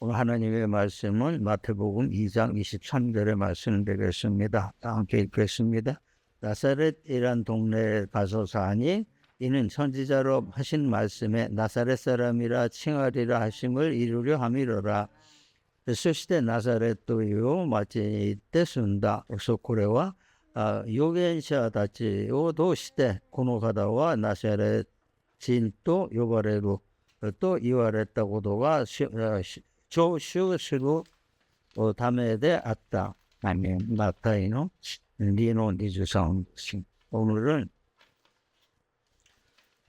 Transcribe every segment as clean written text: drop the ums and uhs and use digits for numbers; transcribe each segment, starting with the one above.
오늘 하나님의 말씀은 마태복음 2장 23절의 말씀 되겠습니다. 함께 읽겠습니다. 나사렛이란 동네에 가서 사니 이는 선지자로 하신 말씀에 나사렛 사람이라 칭하리라 하심을 이루려 함이로라. そしてナザレという町に行って住んだ。そこでは預言者たちを通してこの方はナザレ人と呼ばれると言われたことが聴取するためであった。마타이노 리노 니주성. 오늘은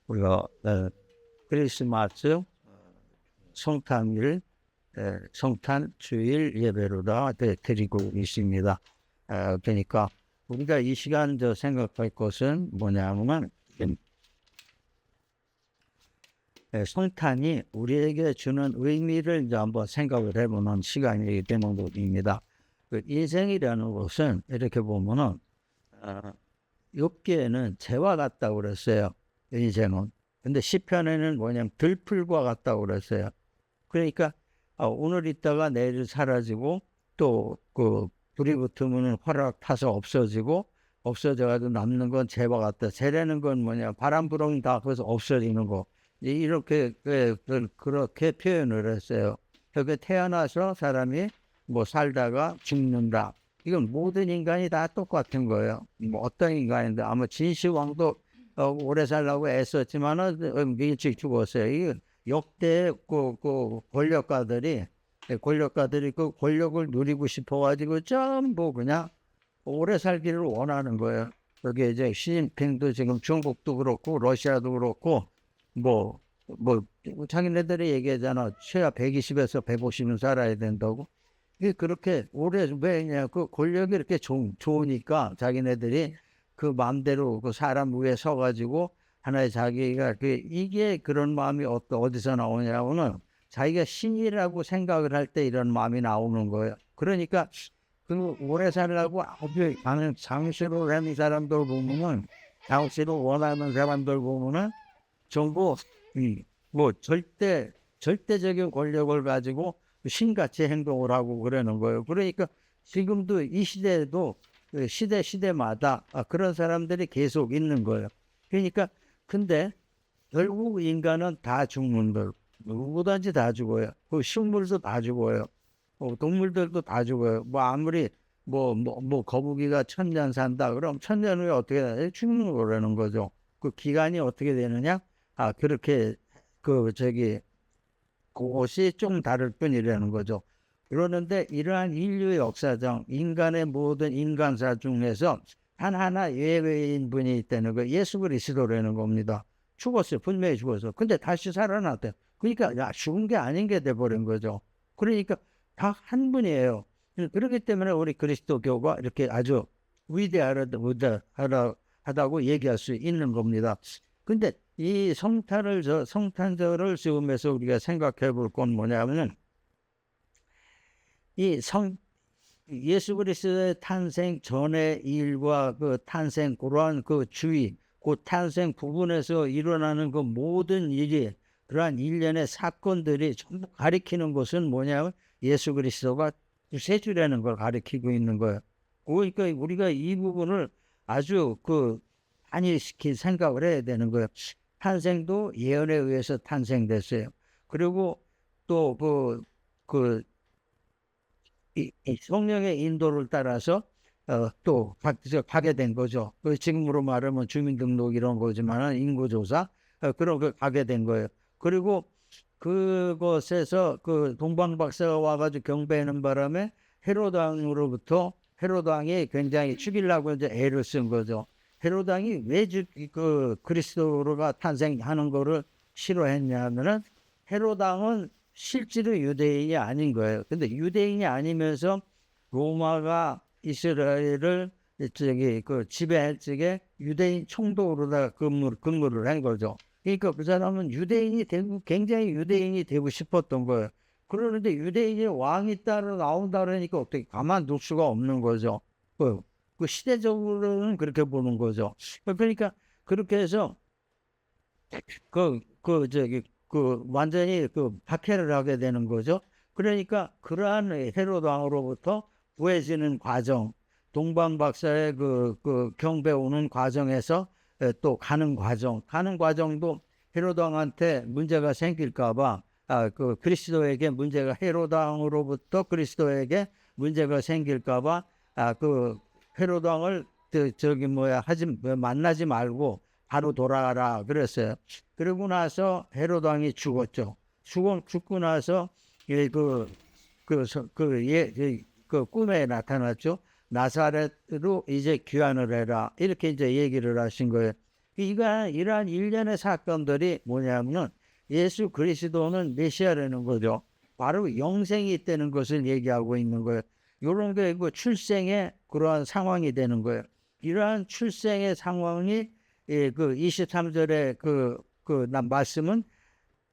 우리가 크리스마스 성탄일 성탄 주일 예배로다 드리고 있습니다. 그러니까 우리가 이 시간 생각할 것은 뭐냐면 성탄이 우리에게 주는 의미를 이제 한번 생각을 해보는 시간이기 때문입니다. 그 인생이라는 것은 이렇게 보면은 욥기에는 재와 같다고 그랬어요. 인생은. 근데 시편에는 뭐냐면 들풀과 같다고 그랬어요. 그러니까 오늘 있다가 내일 사라지고 또 그 불이 붙으면 화락 타서 없어져가지고 남는 건 재와 같다. 재라는 건 뭐냐 바람 불어오면 다 거기서 없어지는 거. 이렇게 그렇게 표현을 했어요. 그게 태어나서 사람이 뭐 살다가 죽는다. 이건 모든 인간이 다 똑같은 거예요. 뭐 어떤 인간인데 아마 진시황도 오래 살라고 애썼지만은 일찍 죽었어요. 이 역대 그 권력가들이 그 권력을 누리고 싶어가지고 전부 그냥 오래 살기를 원하는 거예요. 여기 이제 시진핑도 지금 중국도 그렇고 러시아도 그렇고 뭐 자기네들이 얘기하잖아. 최하 120에서 150은 살아야 된다고. 이게 그렇게 오래 왜냐 그 권력이 이렇게 좋으니까 자기네들이 그 마음대로 그 사람 위에 서가지고 하나의 자기가 이게 그런 마음이 어디서 나오냐면은 자기가 신이라고 생각을 할 때 이런 마음이 나오는 거예요. 그러니까 그 오래 살라고 아주 장수를 하는 사람들 보면은 장수를 원하는 사람들 보면은 전부 뭐 절대적인 권력을 가지고 신같이 행동을 하고 그러는 거예요. 그러니까 지금도 이 시대에도 시대마다 그런 사람들이 계속 있는 거예요. 그러니까 근데 결국 인간은 다 죽는 걸 누구든지 다 죽어요. 그 식물도 다 죽어요. 동물들도 다 죽어요. 뭐 아무리 뭐 거북이가 1000년 산다 그럼 1000년 후에 어떻게 되냐 죽는 거라는 거죠. 그 기간이 어떻게 되느냐? 그렇게 그것이 좀 다를 뿐이라는 거죠. 그러는데 이러한 인류의 역사상 인간의 모든 인간사 중에서 하나 예외인 분이 있다는 거 예수 그리스도라는 겁니다. 죽었어요. 분명히 죽었어. 근데 다시 살아났대요. 그러니까 죽은 게 아닌 게 돼버린 거죠. 그러니까 다 한 분이에요. 그렇기 때문에 우리 그리스도교가 이렇게 아주 위대하다고 얘기할 수 있는 겁니다. 근데 이 성탄절을 지으면서 우리가 생각해 볼 건 뭐냐면은 예수 그리스도의 탄생 전의 일과 그 탄생 그러한 그 주의, 그 탄생 부분에서 일어나는 그 모든 일이 그러한 일련의 사건들이 전부 가리키는 것은 뭐냐면 예수 그리스도가 구세주라는 걸 가리키고 있는 거예요. 그러니까 우리가 이 부분을 아주 많이 생각을 해야 되는 거예요. 탄생도 예언에 의해서 탄생됐어요. 그리고 또 이 성령의 인도를 따라서 또 가게 된 거죠. 지금으로 말하면 주민등록 이런 거지만 인구조사 그런 거 가게 된 거예요. 그리고 그것에서 그 동방박사가 와가지고 경배하는 바람에 헤로당이 굉장히 죽이려고 이제 애를 쓴 거죠. 헤로당이 왜 그리스도가 탄생하는 거를 싫어했냐면은 헤로당은 실제로 유대인이 아닌 거예요. 근데 유대인이 아니면서 로마가 이스라엘을 지배할 적에 유대인 총독으로다 근무를 한 거죠. 그러니까 그 사람은 굉장히 유대인이 되고 싶었던 거예요. 그러는데 유대인이 왕이 따로 나온다 그러니까 어떻게 가만둘 수가 없는 거죠. 그 시대적으로는 그렇게 보는 거죠. 그러니까 그렇게 해서 완전히 박해를 하게 되는 거죠. 그러니까 그러한 헤롯 왕으로부터 구해지는 과정, 동방 박사의 그 경배 오는 과정에서 또 가는 과정도 헤롯 왕한테 문제가 생길까봐 그 그리스도에게 문제가 헤롯 왕으로부터 그리스도에게 문제가 생길까봐 그 헤롯 왕을 저기 만나지 말고 바로 돌아가라 그랬어요. 그러고 나서 헤롯 왕이 죽었죠. 죽고 나서 그 꿈에 나타났죠. 나사렛으로 이제 귀환을 해라. 이렇게 이제 얘기를 하신 거예요. 이러한 일련의 사건들이 뭐냐면 예수 그리스도는 메시아라는 거죠. 바로 영생이 있다는 것을 얘기하고 있는 거예요. 이런 게 출생의 그러한 상황이 되는 거예요. 이러한 출생의 상황이 그 23절의 그 말씀은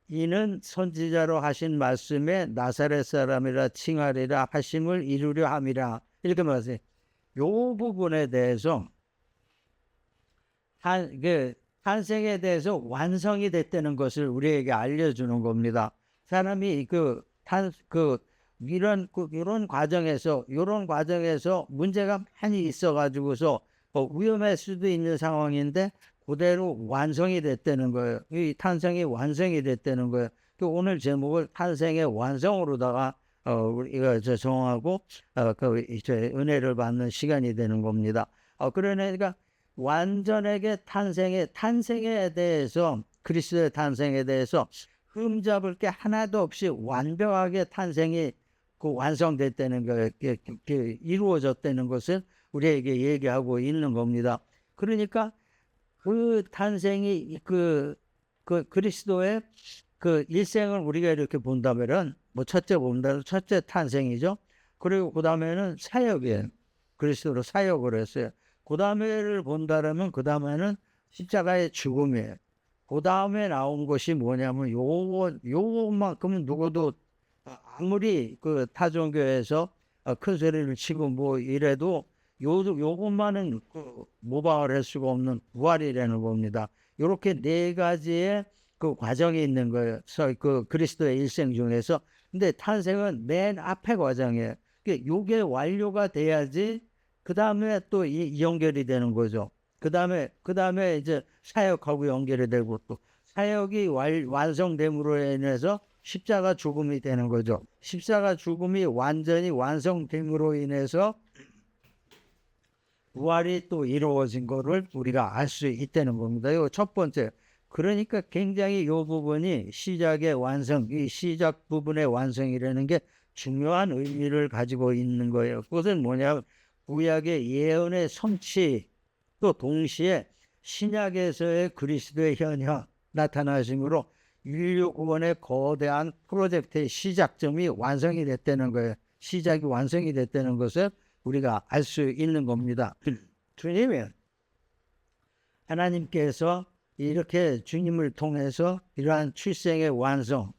이는 선지자로 하신 말씀에 나사렛 사람이라 칭하리라 하심을 이루려 함이라. 이렇게 말했어요. 이 부분에 대해서 탄생에 대해서 완성이 됐다는 것을 우리에게 알려주는 겁니다. 사람이 이런 과정에서 문제가 많이 있어가지고서 위험할 수도 있는 상황인데 그대로 완성이 됐다는 거예요. 이 탄생이 완성이 됐다는 거예요. 오늘 제목을 탄생의 완성으로다가 우리가 정하고 은혜를 받는 시간이 되는 겁니다. 그러니까 완전하게 탄생에 대해서 그리스도의 탄생에 대해서 흠잡을 게 하나도 없이 완벽하게 탄생이 완성됐다는 거예요. 이루어졌다는 것을 우리에게 얘기하고 있는 겁니다. 그러니까 그 탄생이 그리스도의 그 일생을 우리가 이렇게 본다면은 첫째 탄생이죠. 그리고 그 다음에는 사역이에요. 그리스도로 사역을 했어요. 그 다음에를 본다면 그 다음에는 십자가의 죽음이에요. 그 다음에 나온 것이 뭐냐면 요것만큼은 누구도 아무리 그 타종교에서 큰 소리를 치고 뭐 이래도 요것만은 모방을 할 수가 없는 부활이라는 겁니다. 이렇게 네 가지의 그 과정이 있는 거예요. 그 그리스도의 일생 중에서. 근데 탄생은 맨 앞에 과정이에요. 요게 완료가 돼야지 그 다음에 또 연결이 되는 거죠. 그 다음에 이제 사역하고 연결이 되고 또 사역이 완성됨으로 인해서 십자가 죽음이 되는 거죠. 십자가 죽음이 완전히 완성됨으로 인해서 부활이 또 이루어진 거를 우리가 알 수 있다는 겁니다. 이거 첫 번째. 그러니까 굉장히 이 부분이 시작의 완성, 이 시작 부분의 완성이라는 게 중요한 의미를 가지고 있는 거예요. 그것은 뭐냐면 구약의 예언의 성취, 또 동시에 신약에서의 그리스도의 현현 나타나심으로 인류 구원의 거대한 프로젝트의 시작점이 완성이 됐다는 거예요. 시작이 완성이 됐다는 것을 우리가 알 수 있는 겁니다. 주님이 하나님께서 이렇게 주님을 통해서 이러한 출생의 완성,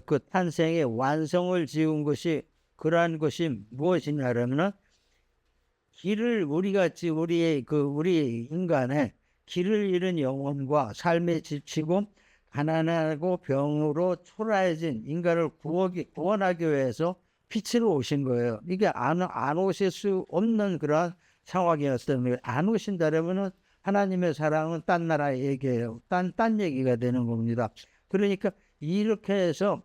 그 탄생의 완성을 지은 것이 그러한 것이 무엇이냐면은 길을 우리 인간의 길을 잃은 영혼과 삶에 지치고 가난하고 병으로 초라해진 인간을 구원하기 위해서 빛으로 오신 거예요. 이게 안 오실 수 없는 그런 상황이었던 거예요. 안 오신다면은 하나님의 사랑은 딴 나라 얘기예요. 딴 얘기가 되는 겁니다. 그러니까 이렇게 해서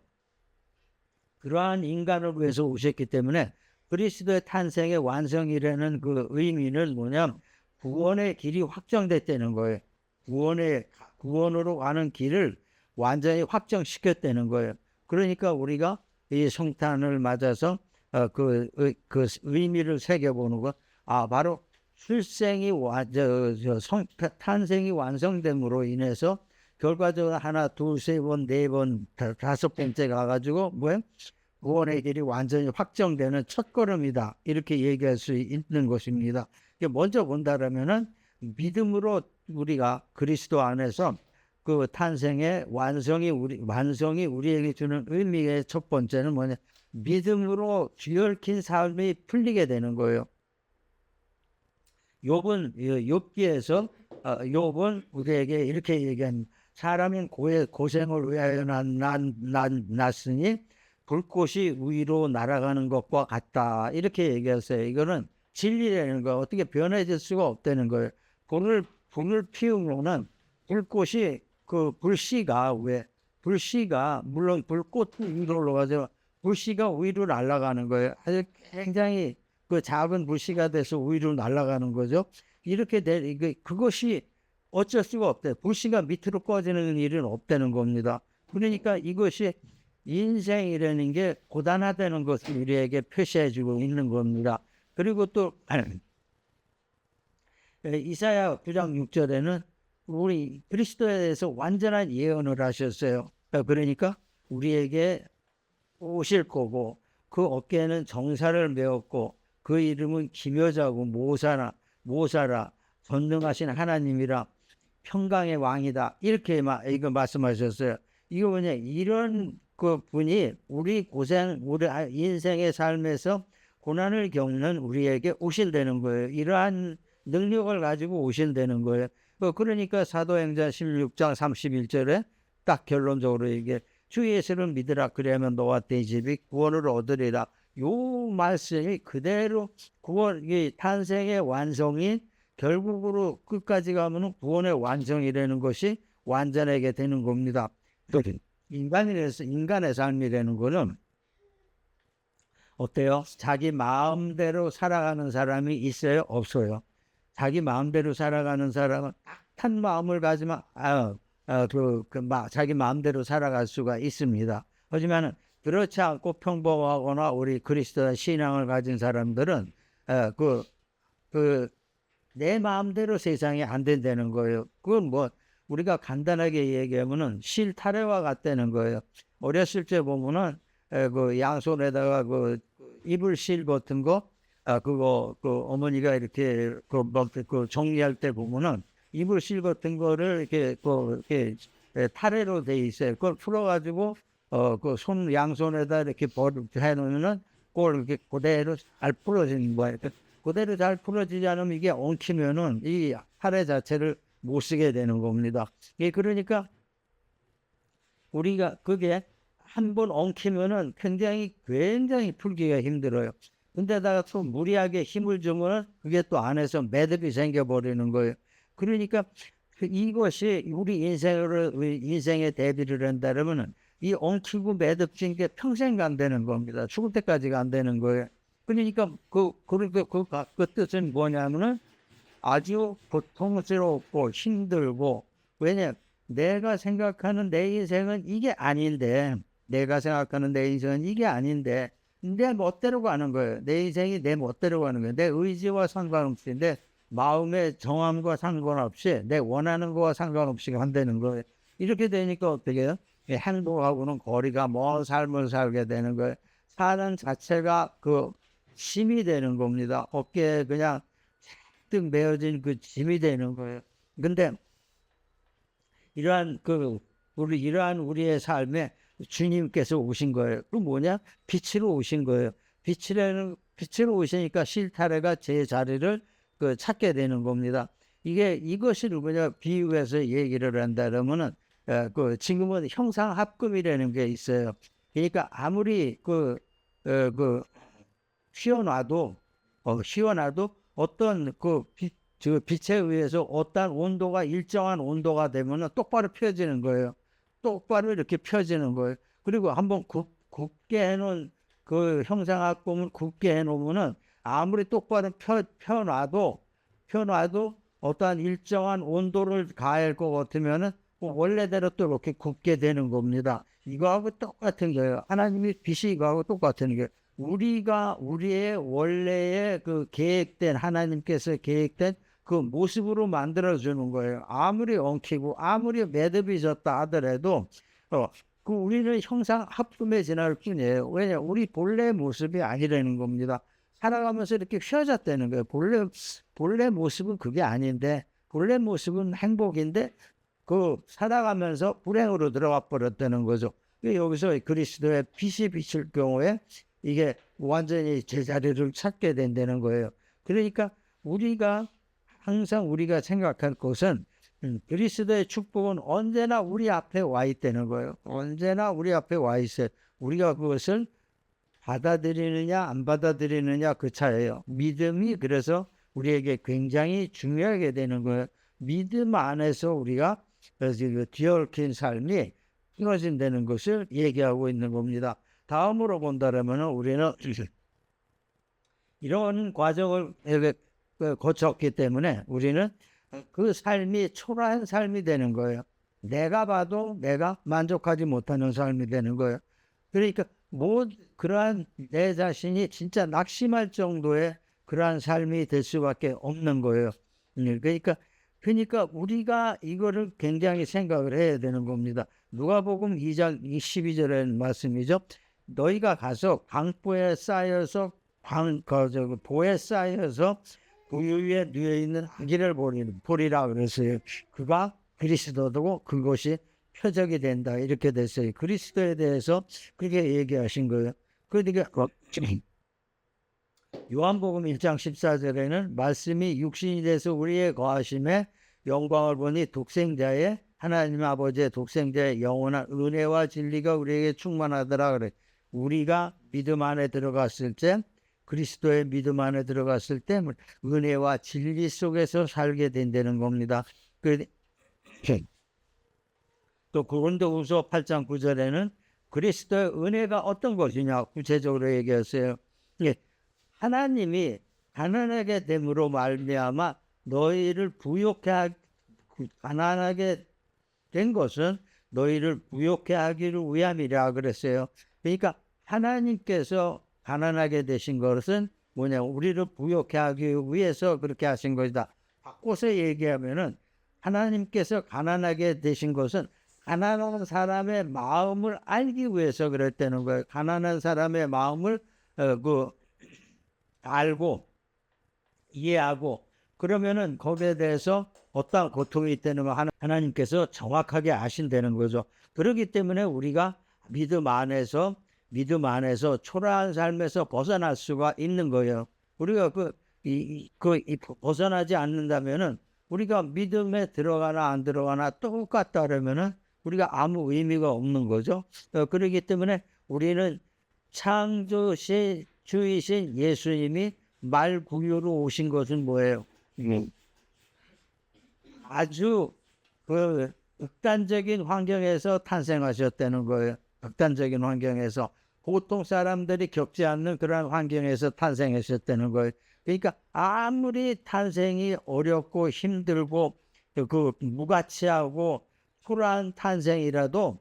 그러한 인간을 위해서 오셨기 때문에 그리스도의 탄생의 완성이라는 그 의미는 뭐냐면 구원의 길이 확정됐다는 거예요. 구원으로 가는 길을 완전히 확정시켰다는 거예요. 그러니까 우리가 이 성탄을 맞아서 그 의미를 새겨보는 것, 바로 탄생이 완성됨으로 인해서 결과적으로 하나, 둘, 세 번, 네 번, 다섯 번째 가가지고 구원의 길이 완전히 확정되는 첫걸음이다. 이렇게 얘기할 수 있는 것입니다. 먼저 본다면은 믿음으로 우리가 그리스도 안에서 그 탄생의 완성이 우리에게 주는 의미의 첫 번째는 뭐냐? 믿음으로 뒤얽힌 삶이 풀리게 되는 거예요. 욥기에서 욥은 우리에게 이렇게 얘기한 사람인 고생을 위하여 났으니 불꽃이 위로 날아가는 것과 같다. 이렇게 얘기했어요. 이거는 진리라는 거 어떻게 변해질 수가 없다는 거예요. 불을 피우면은 불꽃이 그 불씨가 왜 불씨가 물론 불꽃이 위로 올라가죠. 불씨가 위로 날아가는 거예요. 아주 굉장히 그 작은 불씨가 돼서 위로 날아가는 거죠. 이렇게 그것이 어쩔 수가 없대요. 불씨가 밑으로 꺼지는 일은 없다는 겁니다. 그러니까 이것이 인생이라는 게 고단하다는 것을 우리에게 표시해주고 있는 겁니다. 그리고 또 이사야 9장 6절에는 우리 그리스도에 대해서 완전한 예언을 하셨어요. 그러니까 우리에게 오실 거고 그 어깨에는 정사를 메었고 그 이름은 기묘자고 모사라 전능하신 하나님이라 평강의 왕이다. 이렇게 이거 말씀하셨어요. 이거 뭐냐 이런 그 분이 우리 인생의 삶에서 고난을 겪는 우리에게 오신다는 거예요. 이러한 능력을 가지고 오신다는 거예요. 그러니까 사도행전 16장 31절에 딱 결론적으로 이게 주 예수를 믿으라 그러면 너와 네 집이 구원을 얻으리라. 요 말씀이 그대로 탄생의 완성인 결국으로 끝까지 가면 구원의 완성이라는 것이 완전하게 되는 겁니다. 인간의 삶이라는 거는 어때요? 자기 마음대로 살아가는 사람이 있어요? 없어요? 자기 마음대로 살아가는 사람은 딱한 마음을 가지면 자기 마음대로 살아갈 수가 있습니다. 하지만 그렇지 않고 평범하거나 우리 그리스도 신앙을 가진 사람들은 내 마음대로 세상이 안 된다는 거예요. 그건 뭐 우리가 간단하게 얘기하면은 실타래와 같다는 거예요. 어렸을 때 보면은 그 양손에다가 그 이불실 같은 거 그거 어머니가 이렇게 그 정리할 때 보면은 이불실 같은 거를 이렇게 타래로 돼 있어요. 그걸 풀어가지고 그 양손에다 이렇게 해놓으면은 그걸 이렇게 그대로 잘 풀어지는 거예요. 그대로 잘 풀어지지 않으면 이게 엉키면은 이 타래 자체를 못 쓰게 되는 겁니다. 그러니까 우리가 그게 한번 엉키면은 굉장히 풀기가 힘들어요. 근데다가 또 무리하게 힘을 주면 그게 또 안에서 매듭이 생겨버리는 거예요. 그러니까 이것이 우리 인생의 대비를 한다면은 이 엉키고 매듭진 게 평생 간다는 겁니다. 죽을 때까지가 안 되는 거예요. 그러니까 그 뜻은 뭐냐면은 아주 고통스럽고 힘들고 왜냐 내가 생각하는 내 인생은 이게 아닌데 내 멋대로 가는 거예요. 내 인생이 내 멋대로 가는 거예요. 내 의지와 상관없이 내 마음의 정함과 상관없이 내 원하는 거와 상관없이 한다는 거예요. 이렇게 되니까 어떻게 해요? 행복하고는 거리가 먼 삶을 살게 되는 거예요. 사는 자체가 짐이 되는 겁니다. 어깨에 그냥 뜩 메어진 그 짐이 되는 거예요. 근데 이러한 우리의 삶에 주님께서 오신 거예요. 그 뭐냐? 빛으로 오신 거예요. 빛으로 오시니까 실타래가 제 자리를 찾게 되는 겁니다. 이것을 뭐냐 비유해서 얘기를 한다 그러면은 지금은 형상합금이라는 게 있어요. 그러니까 아무리 휘어놔도 어떤 빛에 의해서 어떤 온도가 일정한 온도가 되면은 똑바로 펴지는 거예요. 똑바로 이렇게 펴지는 거예요. 그리고 한번 굽게 해놓은 그 형상합금을 굽게 해놓으면은 아무리 똑바로 펴놔도 어떠한 일정한 온도를 가할 것 같으면은 원래대로 또 이렇게 굽게 되는 겁니다. 이거하고 똑같은 거예요. 하나님의 빛이 이거하고 똑같은 거예요. 우리의 원래의 하나님께서 계획된 그 모습으로 만들어주는 거예요. 아무리 엉키고 아무리 매듭이 졌다 하더라도 우리는 형상 합금에 지날 뿐이에요. 왜냐 우리 본래 모습이 아니라는 겁니다. 살아가면서 이렇게 휘어졌다는 거예요. 본래 모습은 그게 아닌데 본래 모습은 행복인데 살아가면서 불행으로 들어가 버렸다는 거죠. 여기서 그리스도의 빛이 비칠 경우에 이게 완전히 제자리를 찾게 된다는 거예요. 그러니까 항상 우리가 생각할 것은 그리스도의 축복은 언제나 우리 앞에 와 있다는 거예요. 언제나 우리 앞에 와 있어요. 우리가 그것을 받아들이느냐 안 받아들이느냐 그 차예요. 믿음이 그래서 우리에게 굉장히 중요하게 되는 거예요. 믿음 안에서 우리가 그 뒤얽힌 삶이 끊어진다는 것을 얘기하고 있는 겁니다. 다음으로 본다면 우리는 이런 과정을 거쳤기 때문에 우리는 그 삶이 초라한 삶이 되는 거예요. 내가 봐도 내가 만족하지 못하는 삶이 되는 거예요. 그러니까 그러한 내 자신이 진짜 낙심할 정도의 그러한 삶이 될 수밖에 없는 거예요. 그러니까 우리가 이거를 굉장히 생각을 해야 되는 겁니다. 누가복음 2장 12절의 말씀이죠. 너희가 가서 강보에 쌓여서 보에 쌓여서 부유 위에 누워 있는 아기를 보리라 그랬어요. 그가 그리스도고 그것이 표적이 된다 이렇게 됐어요. 그리스도에 대해서 그렇게 얘기하신 거예요. 그러니까 요한복음 1장 14절에는 말씀이 육신이 돼서 우리의 거하심에 영광을 보니 독생자의 하나님 아버지의 독생자의 영원한 은혜와 진리가 우리에게 충만하더라 그래. 우리가 믿음 안에 들어갔을 때 그리스도의 믿음 안에 들어갔을 때 은혜와 진리 속에서 살게 된다는 겁니다. 또 고린도후서 8장 9절에는 그리스도의 은혜가 어떤 것이냐 구체적으로 얘기했어요. 하나님이 가난하게 됨으로 말미암아 너희를 가난하게 된 것은 너희를 부욕해 하기를 위함이라 그랬어요. 그러니까 하나님께서 가난하게 되신 것은 뭐냐, 우리를 부욕해 하기 위해서 그렇게 하신 것이다. 바꿔서 얘기하면은 하나님께서 가난하게 되신 것은 가난한 사람의 마음을 알기 위해서 그랬다는 거예요. 가난한 사람의 마음을 알고 이해하고 그러면은 거기에 대해서 어떠한 고통이 있다는 거 하나님께서 정확하게 아신다는 거죠. 그렇기 때문에 우리가 믿음 안에서 초라한 삶에서 벗어날 수가 있는 거예요. 우리가 벗어나지 않는다면은 우리가 믿음에 들어가나 안 들어가나 똑같다 그러면은 우리가 아무 의미가 없는 거죠. 그렇기 때문에 우리는 창조주이신 예수님이 말구유로 오신 것은 뭐예요? 아주 극단적인 환경에서 탄생하셨다는 거예요. 극단적인 환경에서 보통 사람들이 겪지 않는 그런 환경에서 탄생하셨다는 거예요. 그러니까 아무리 탄생이 어렵고 힘들고 무가치하고 초라한 탄생이라도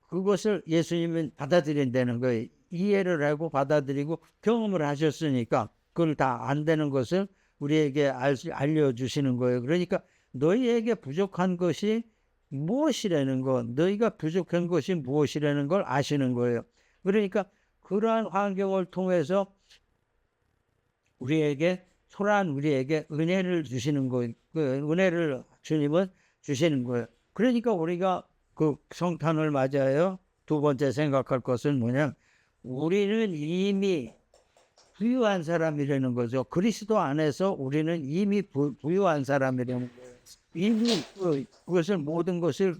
그것을 예수님은 받아들인다는 거예요. 이해를 하고 받아들이고 경험을 하셨으니까 그걸 다 안 되는 것을 우리에게 알려주시는 거예요. 그러니까 너희에게 부족한 것이 무엇이라는 것, 너희가 부족한 것이 무엇이라는 걸 아시는 거예요. 그러니까 그러한 환경을 통해서 초라한 우리에게 은혜를 주시는 거예요. 그 은혜를 주님은 주시는 거예요. 그러니까 우리가 그 성탄을 맞아요. 두 번째 생각할 것은 뭐냐? 우리는 이미 부유한 사람이라는 거죠. 그리스도 안에서 우리는 이미 부유한 사람이라는 거예요. 이미 그것을 모든 것을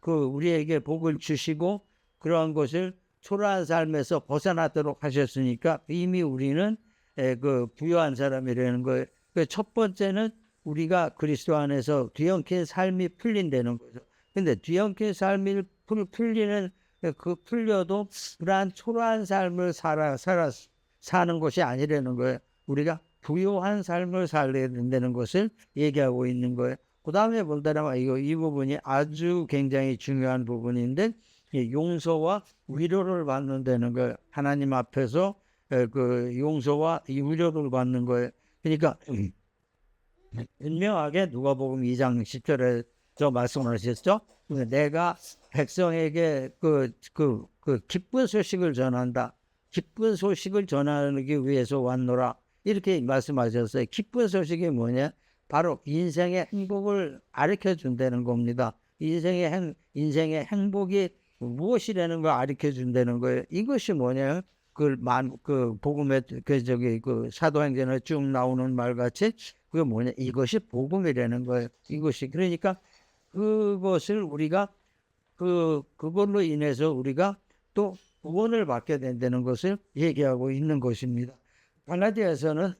우리에게 복을 주시고 그러한 것을 초라한 삶에서 벗어나도록 하셨으니까 이미 우리는 부유한 사람이라는 거예요. 첫 번째는 우리가 그리스도 안에서 뒤엉킨 삶이 풀린다는 거죠. 근데 뒤엉킨 삶이 풀리는 풀려도 그러한 초라한 삶을 사는 것이 아니라는 거예요. 우리가 부유한 삶을 살아야 된다는 것을 얘기하고 있는 거예요. 그 다음에 본다면 이 부분이 아주 굉장히 중요한 부분인데 용서와 위로를 받는다는 거예요. 하나님 앞에서 용서와 위로를 받는 거예요. 그러니까 분명하게 누가복음 2장 10절에 말씀하셨죠. 내가 백성에게 기쁜 소식을 전한다. 기쁜 소식을 전하기 위해서 왔노라. 이렇게 말씀하셨어요. 기쁜 소식이 뭐냐? 바로 인생의 행복을 가르쳐 준다는 겁니다. 인생의 행복이 무엇이라는 걸 가르쳐 준다는 거예요. 이것이 뭐냐? 복음의 사도행전에 쭉 나오는 말 같이 그게 뭐냐? 이것이 복음이라는 거예요. 이것이 그러니까 그것을 우리가 그걸로 인해서 우리가 또 구원을 받게 된다는 것을 얘기하고 있는 것입니다. 갈라디아서는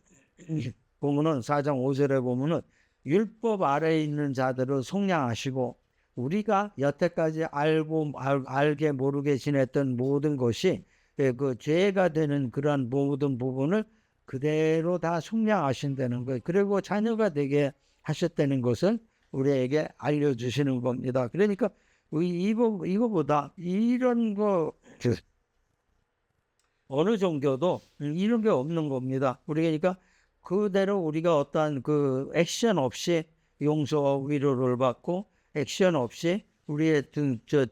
보면은 4장 5절에 보면은 율법 아래에 있는 자들을 속량하시고 우리가 여태까지 알게 모르게 지냈던 모든 것이 그 죄가 되는 그러한 모든 부분을 그대로 다 속량하신다는 거예요. 그리고 자녀가 되게 하셨다는 것을 우리에게 알려주시는 겁니다. 그러니까 이거보다 이런 거 어느 종교도 이런 게 없는 겁니다. 그러니까 그대로 우리가 어떠한 그 액션 없이 용서와 위로를 받고 액션 없이 우리의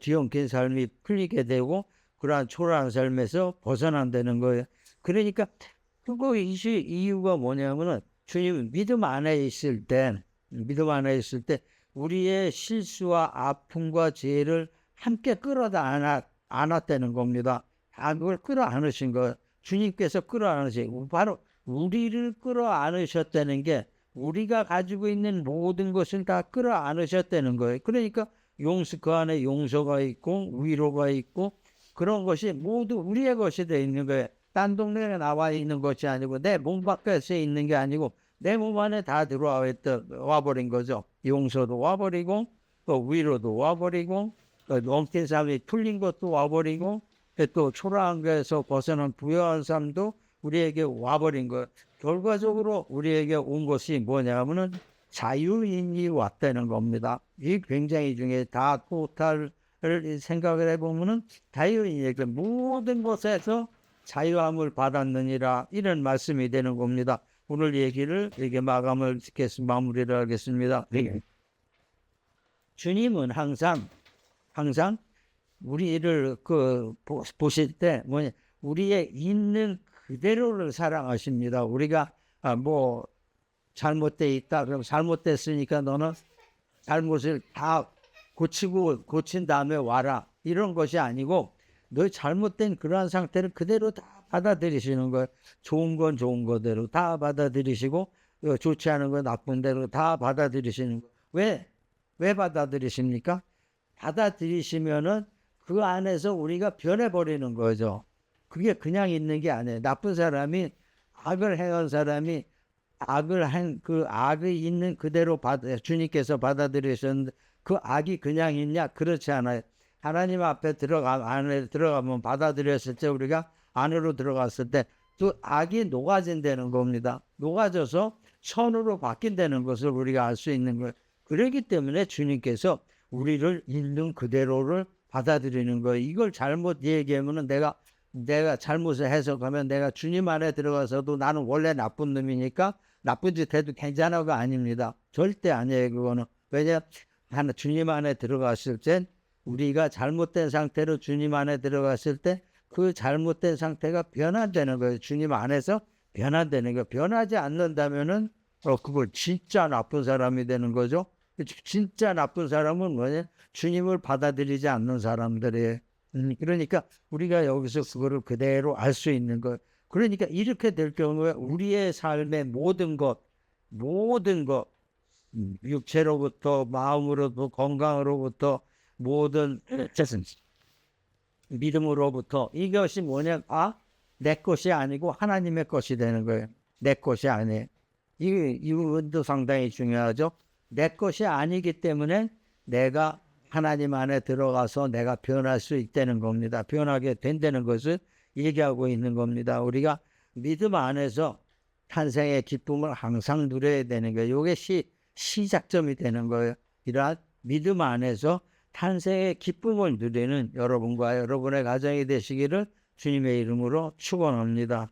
뒤엉킨 삶이 풀리게 되고 그러한 초라한 삶에서 벗어난다는 거예요. 그러니까 그거 이유가 뭐냐면은 주님 믿음 안에 있을 때 우리의 실수와 아픔과 죄를 함께 끌어다 안았다는 겁니다. 그걸 끌어안으신 거예요. 주님께서 끌어안으신 바로 우리를 끌어안으셨다는 게 우리가 가지고 있는 모든 것을 다 끌어안으셨다는 거예요. 그러니까 그 안에 용서가 있고 위로가 있고 그런 것이 모두 우리의 것이 되어 있는 거예요. 딴 동네에 나와 있는 것이 아니고 내 몸 밖에서 있는 게 아니고 내 몸 안에 다 와버린 거죠. 용서도 와버리고 또 위로도 와버리고 또 엉킨 삶이 풀린 것도 와버리고 또 초라한 것에서 벗어난 부유한 삶도 우리에게 와버린 것. 결과적으로 우리에게 온 것이 뭐냐면은 자유인이 왔다는 겁니다. 이 굉장히 중에 다 토탈을 생각을 해보면은 자유인에게 모든 것에서 자유함을 받았느니라 이런 말씀이 되는 겁니다. 오늘 얘기를 이렇게 마무리를 하겠습니다. 주님은 항상 우리를 보실 때 우리의 있는 그대로를 사랑하십니다. 우리가 뭐 잘못돼 있다 그럼 잘못됐으니까 너는 잘못을 다 고친 다음에 와라 이런 것이 아니고 너 잘못된 그러한 상태를 그대로 다 받아들이시는 거예요. 좋은 건 좋은 거대로 다 받아들이시고 좋지 않은 건 나쁜 대로 다 받아들이시는 거예요. 왜 받아들이십니까? 받아들이시면은 그 안에서 우리가 변해버리는 거죠. 그게 그냥 있는 게 아니에요. 나쁜 사람이 악을 행한 사람이 악을 한 그 악이 있는 그대로 주님께서 받아들이셨는데 그 악이 그냥 있냐? 그렇지 않아요. 하나님 앞에 안에 들어가면 받아들였을 때 우리가 안으로 들어갔을 때 또 악이 녹아진다는 겁니다. 녹아져서 선으로 바뀐다는 것을 우리가 알 수 있는 거예요. 그렇기 때문에 주님께서 우리를 있는 그대로를 받아들이는 거예요. 이걸 잘못 얘기하면은 내가 잘못을 해석하면 내가 주님 안에 들어가서도 나는 원래 나쁜 놈이니까 나쁜 짓 해도 괜찮아가 아닙니다. 절대 아니에요. 그거는. 왜냐 주님 안에 들어갔을 땐 우리가 잘못된 상태로 주님 안에 들어갔을 때 그 잘못된 상태가 변화되는 거예요. 주님 안에서 변화되는 거예요. 변하지 않는다면은 그걸 진짜 나쁜 사람이 되는 거죠. 진짜 나쁜 사람은 뭐냐? 주님을 받아들이지 않는 사람들이에요. 그러니까 우리가 여기서 그거를 그대로 알 수 있는 거예요. 그러니까 이렇게 될 경우에 우리의 삶의 모든 것, 육체로부터 마음으로부터 건강으로부터 모든 믿음으로부터 이것이 뭐냐? 내 것이 아니고 하나님의 것이 되는 거예요. 내 것이 아니에요. 이 부분도 상당히 중요하죠. 내 것이 아니기 때문에 내가 하나님 안에 들어가서 내가 변할 수 있다는 겁니다. 변하게 된다는 것을 얘기하고 있는 겁니다. 우리가 믿음 안에서 탄생의 기쁨을 항상 누려야 되는 거예요. 이게 시작점이 되는 거예요. 이러한 믿음 안에서 탄생의 기쁨을 누리는 여러분과 여러분의 가정이 되시기를 주님의 이름으로 축원합니다.